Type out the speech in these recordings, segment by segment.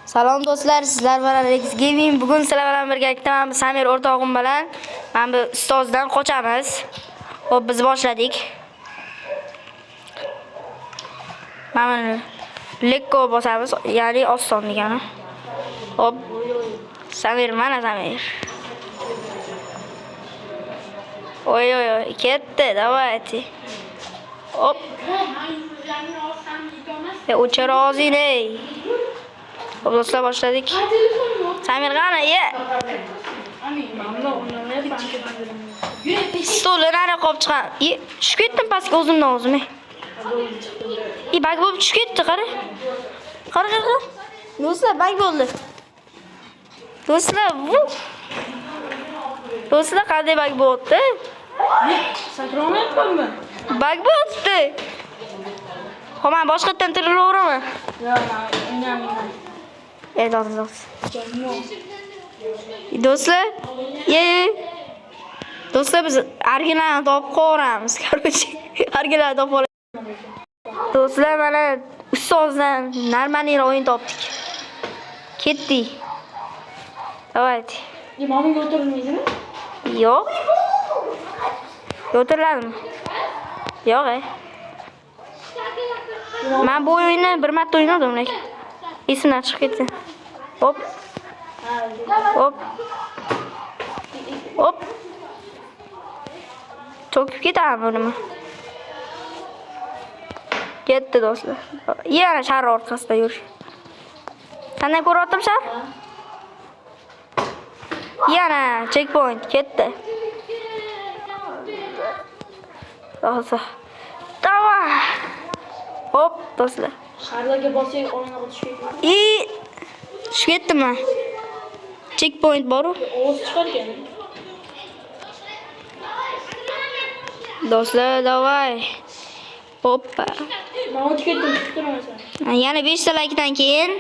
Salom do'stlar, sizlar bilan Rex Gaming. Bugun sizlar bilan birgalikda men Samir o'rtog'im bilan bu ustozdan qochamiz. Xo'p, biz boshladik. Mana lekko bosamiz, ya'ni oson degani. Xo'p. Samir, mana Samir. Oy, ketdi, давайте. Hop. O'chir og'zingni. Hop, do'stlar boshladik. Samir qani, ye. Stolni nari qo'yib chiqar. Tushib ketdim pastga o'zimdan o'zim. Bag bo'lib tushib ketdi, qara. Qara. Do'stlar, bag bo'ldi. Do'stlar, bu. Do'stlar, qanday bag bo'ldi? Sakronayapmanmi? Bag bo'ldi. Xo'p, men boshqatdan tiraveraman. Yo'q, o'ynayman. Do'stlar, do'stlar biz originalni topib qo'yamiz. Короче, originalni topib olamiz. Do'stlar, mana ustozdan normalniy o'yin topdik. Ketdik. Давайте. Imomga o'tirilmaydimi? Yo'q. O'tiriladimi? Yo'q. Men bu o'yinni bir marta o'ynadim, lekin esimdan chiqib ketdi. Hop. Hop. Hop. To'kib ketaman buni. Ketdi do'stlar. Yana shar orqasida yur. Qanday ko'ryaptim shar? Yana checkpoint ketdi. Do'stlar. Davay. Hop, do'stlar. Sharlarga bossak o'yinga tushib Tushib ketdimmi? Checkpoint bor-ku. ovoz chiqargan. Do'stlar, davay. Hoppa. Men o'tib ketdim, tushiraman. Yana 5 ta laykdan keyin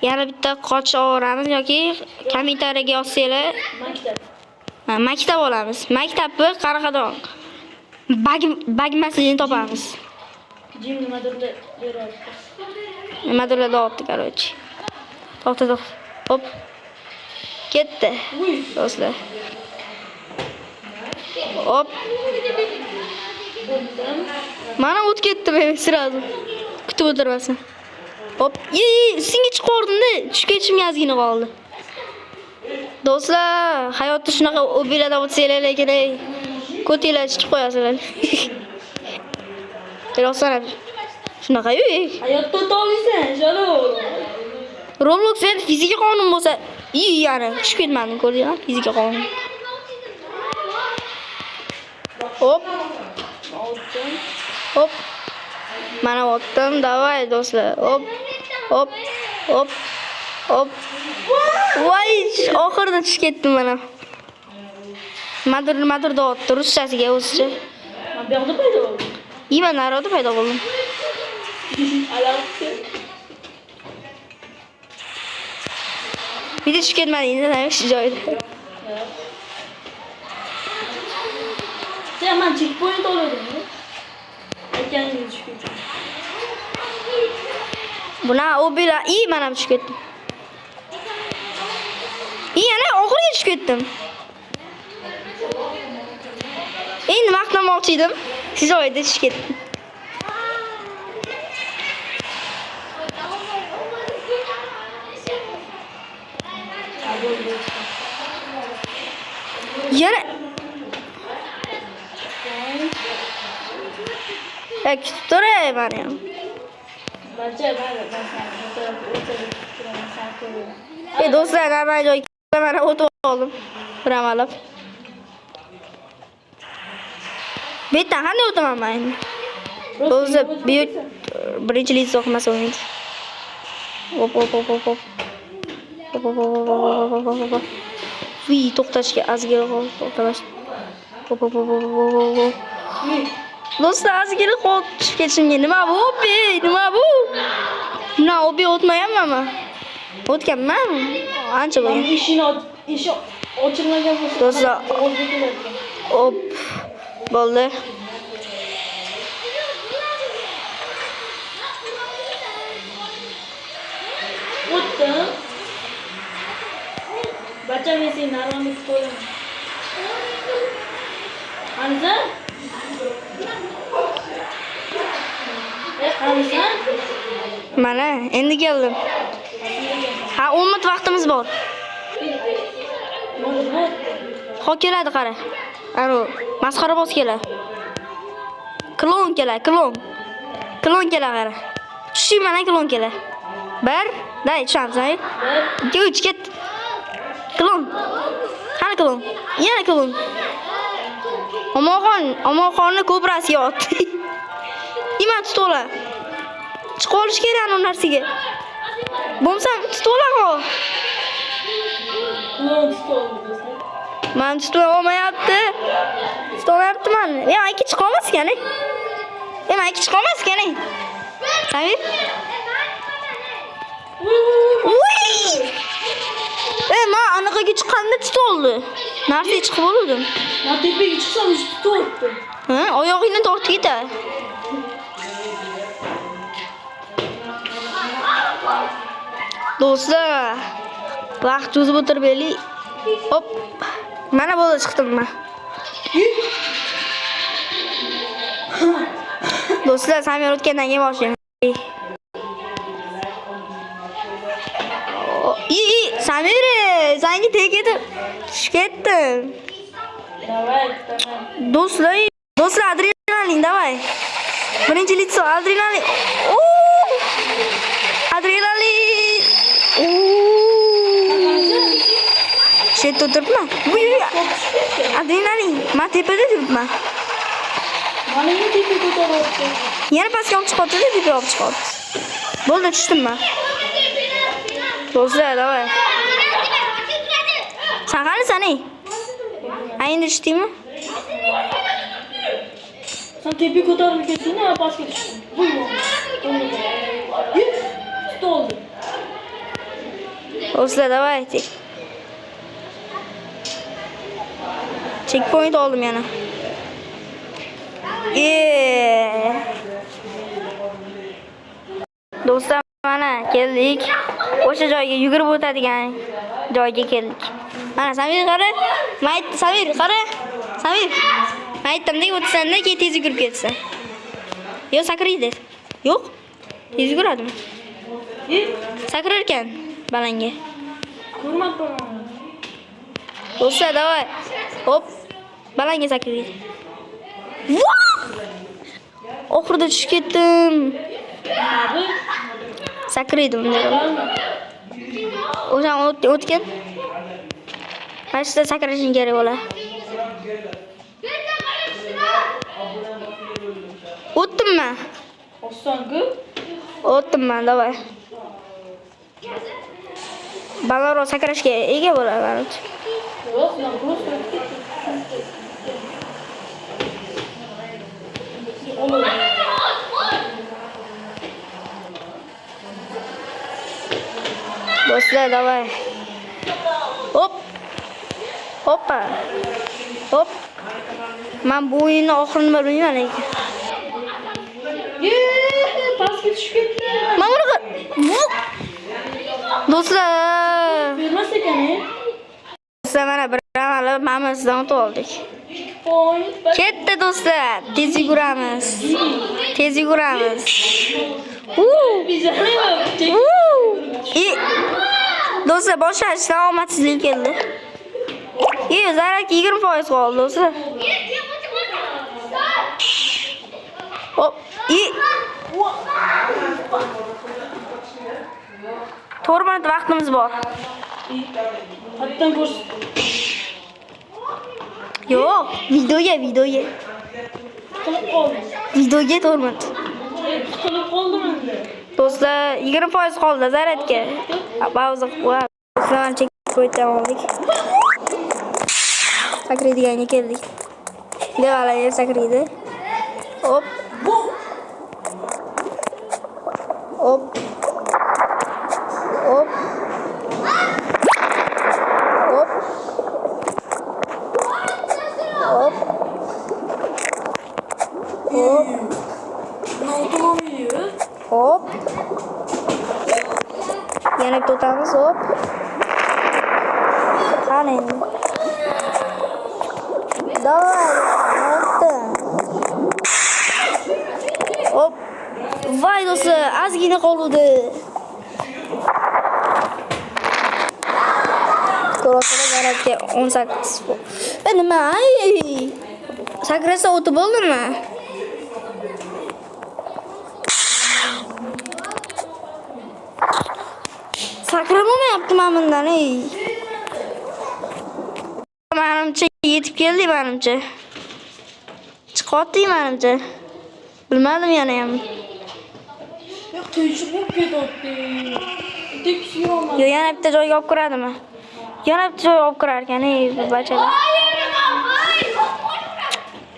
yana bitta qochish olamiz yoki kommentariyaga yozsanglar, maktab olamiz. Maktabni qaraqadan bagmasini topamiz. Jim nimadir beryapti. Nimadir deyapti, короче. To'xta. Hop. Ketdi. Do'stlar. Hop. Mana o'tib ketdim sразу. Kutib o'tirmasin. Hop. Singa chiqardim-da, tushib ketishimga ozgina qoldi. Do'stlar, hayotda shunaqa o'biylarda o'tsanglar, lekin ko'tinglar chiqib qo'yasizlar. Berosana. Shunaqa-yu. Hayotda o'tolmaysan, jalo. Roblox endi fizika qonun bo'lsa, yana tushib ketmadim, ko'rdingmi? Fizika qonun. Hop. Hop. Mana o'tdim, davay do'stlar. Hop. Hop. Hop. Hop. Voy, oxirida tushib ketdim mana. Madur da'otdi ruschasiga o'zicha. Men bu yoqda paydo bo'ldim. Men naroda paydo bo'ldim. Alaqsi. Bitta tushib ketmadingda, shu joyda. Men checkpoint oldim. Aytganingiz tushib ketdim. Buna o'bila, mana tushib ketdim. Yana oxiriga tushib ketdim. Endi maqtamoqchi edim. Shu joyda tushib ketdim. Yana kutib turay mana ham. Do'stlar, nima joyga mana o'tib oldim. Ramalab. Bu yerdan qanday o'taman men endi? Do'stlar, birinchi liz o'qimasa o'ynaydi. Hop. To'xtashga ozgina qoldi, to'xtamash. Hop. Do'stlar, ozgina qoldi tushib ketishimga. Nima bu? Nima bu? Nima o'bi o'tmayapmanmi? O'tganmanmi? Ancha bo'lgan. Ishi ochilmagan bo'lsa, do'stlar, hop. Bo'ldi. O'tdim. Bacham esa narvani kutib qanisa? Qanisa? Mana endi keldim. Ha, 10 minut vaqtimiz bor. Ho keladi qara. Aro, masxara boz keladi. Klon keladi, klon. Klon keladi qara. Tushing mana klon keladi. 1, day, tushamiz. 2, 3 ket. Klon. Qani klon? Yana klon. Omonxonni ko'brasiga otdi. Nima tutula? Chiqib olish kerak anu narsaga. Bo'lsam tutulago. Men tutib olmayapti. Tutmayaptiman. Men ikki chiqa olmaskan. Men ikki chiqa olmaskan. Samir? Uy! Men anaqaga chiqqanda tutoldi. Narsa chiqib oldim. Men tepaga chiqsam tutibdi. Ha, oyog'ingni tortib ketadi. Do'stlar, vaqt cho'zib o'tirmaylik. Hop. Mana bo'ldi chiqdim men. Do'stlar, Samir o'tgandan keyin boshlaymiz. Samir, senga tegadi. Tushib ketdim. Davay. Do'stlar, adrenalin, davay. Birinchi litso, adrenalin. Adrenalin. Shet o'tiribman. Adrenalin. Men tepada turibman. Mana endi tepaga ko'taryapti. Yana pastga olib chiqibdi, tepaga olib chiqibdi. Bo'ldi, tushdim men. Do'stlar, davay. Sen qanisan? Endi tushdingmi? Sen tepaga ko'tarib ketding, men pastga tushdim. Buyur. Tutoldi. Do'stlar, davay. Checkpoint oldim yana. Do'stlar, mana keldik. O'sha joyga yugurib o'tadigan joyga keldik. Mana Samir qara. Samir qara. Samir. Aytdim-da, o'tsanda tez yugurib ketsa. Yo, sakraydi. Yo'q. Tez yuguradi. Sakrar ekan balanga. Ko'rmabman. Do'stlar, davay. Hop. Balanga sakraydi. Oxirida tushib ketdim. Sakraydim. O'shan o'tgan. Mana shu sakrashing kerak bo'lar. O'tdimmi? Osonku. O'tdimman, davay. Balandroq sakrashga ega bo'laman. Yo'q, men просто Do'stlar, davay. Hop. Hoppa. Hop. Men bu o'yinni oxirini bilmayman lekin. pastga tushib ketdi. Men buni do'stlar, Bermas ekan, do'stlar, mana bir amalib mamasidan o'tib oldik. Ketdi do'stlar, tez yuguramiz. Tez yuguramiz. Do'stlar, boshlashdan omadsizlik keldi. Zarak 20% qoldi do'stlar. Hop. 4 minut vaqtimiz bor. Hattan ko'rs. Yo'q, videoga. Qilib qoldi. Videoga 4 minut. Qilib qoldim endi. Do'stlar, 20% qoldi zaryadga. Pauza qilib, do'stlar, checkpointdan oldik. Sakraydiganga keldik. Devalar sakraydi. Hop. Hop. Hop. Hop. Hop. Hop. Ne oldu? Hop. Yana bitta o'tamiz, hop. Qani endi. Davay, o'tdi. Hop. Voy do'stlar, ozgina qoldi. Ko'rasizlar, garajga 18. Nima? Sakrasa o'tib bo'ldimi? Sakramayapti men bundan, Menimcha yetib keldi menimcha. Chiqyapti menimcha. Bilmadim yana ham. Yo'q, tuyushib ketdi. Yo, yana bitta joyga olib kiradimi? Yana bitta joyga olib kirar ekan, bu bachalar.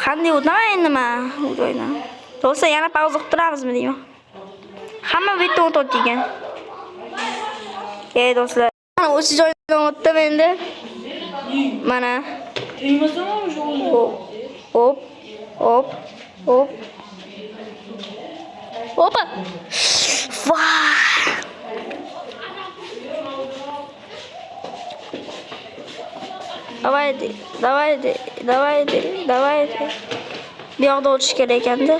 Qanday o'taman endi men bu joydan? To'g'risi yana pauza qilib turamizmi deyman. Hamma bu yerdan o'tadi ekan. Do'stlar, mana o'sha joydan o'tdim endi. Mana. Tegmasammi shu o'zi? Hop. Hop. Hop. Opa. Vay. Давайте. Bu yoqda o'tish kerak ekanda.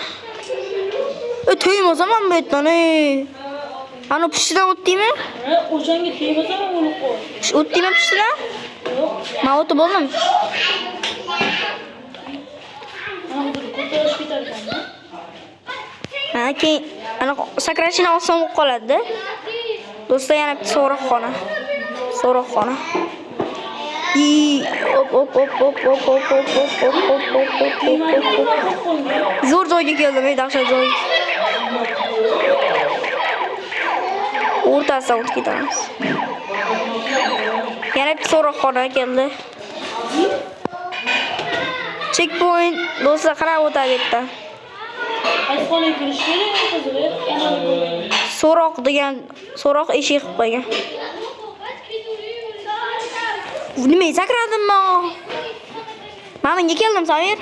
Tegmasaman bu yerdan, Ana pushtidan o'tdingmi? Ha, o'shanga tegmasammi o'lib qol. O'tdingmi pushtidan? Yo'q. Men o'tib bo'ldim. Mana bu ko'tarib ketar ekan. Mana keyin ana sakrashini oson bo'lib qoladi-da. Do'stlar, yana bitta so'roqxona. Hop. Zo'r joyga keldim, dahshat joy. O'rtasidan o'tib ketamiz. Yana bitta so'roqxona keldi. Checkpoint. Do'stlar, qarab o'tadi yerda. Qaysi xonaga kirish kerak hozir? So'roq degan so'roq eshik qilib qo'ygan. Nima sakradim men? Men bunga keldim, Samir.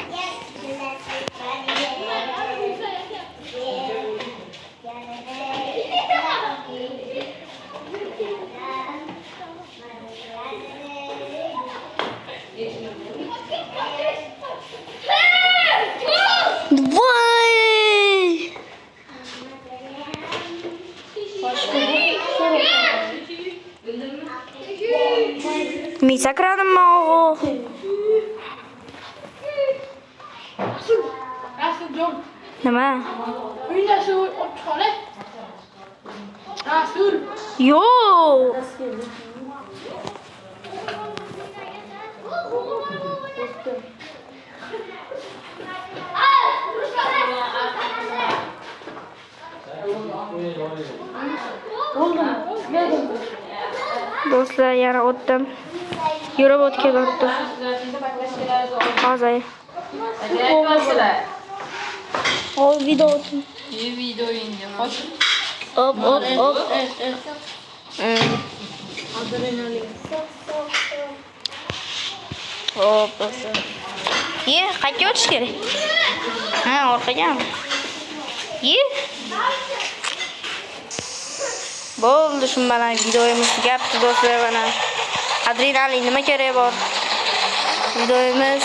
Mi sakradim men o'g'il. Rasuljon. Nima? Uyda suv olib chiqole. Rasul. Yo'q. Do'stlar, yana o'tdim. Yurib o'tib. Hozir. Hop, video o'tdim. Video endi. Hop. Adrenalin. Hop, do'stlar. Qayerga o'tish kerak? Ha, orqagami? Bo'ldi, shu bilan videomiz tugabdi do'stlar. Mana adrenalin nima kerak bor? Videomiz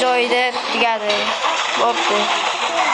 joyida tugadi. Bo'pti.